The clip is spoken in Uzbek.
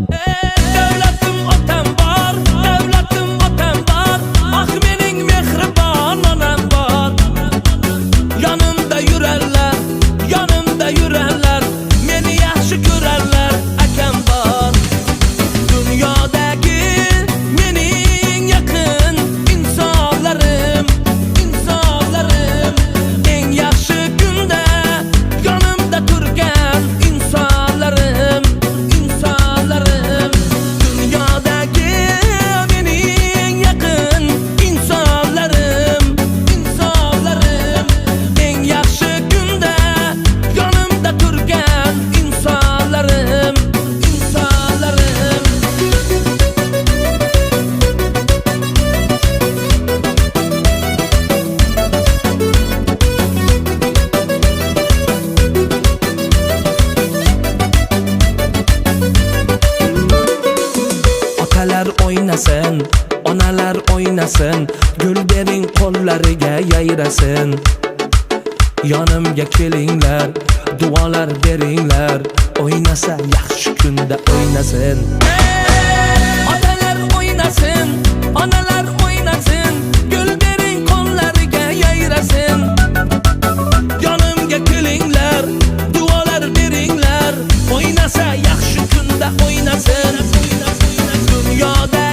Davlatim otam bor, davlatim otam bor. Ah mening mehribon onam bor. Yanımda yurarlar, yanımda yurarlar. Meni yaxshi ko'rarlar, akam bor. Dunyodagi mening yaqin insonlarim, insonlarim. Eng yaxshi kunda yonimda turgan insonlarim, insonlarim. Dunyodagi mening yaqin insonlarim, insonlarim. Eng yaxshi kunda yonimda turgan insonlarim, insonlarim. Otalar o'ynasin, onalar o'ynasin, gul bering qo'llariga yayrasin. Yonimga kelinglar, duolar beringlar, o'ynasa yaxshi kunda o'ynasin. Otalar o'ynasin, onalar o'ynasin, gul bering qo'llariga yayrasin. Yonimga kelinglar, duolar beringlar, o'ynasa yaxshi kunda o'ynasin. Dunyoda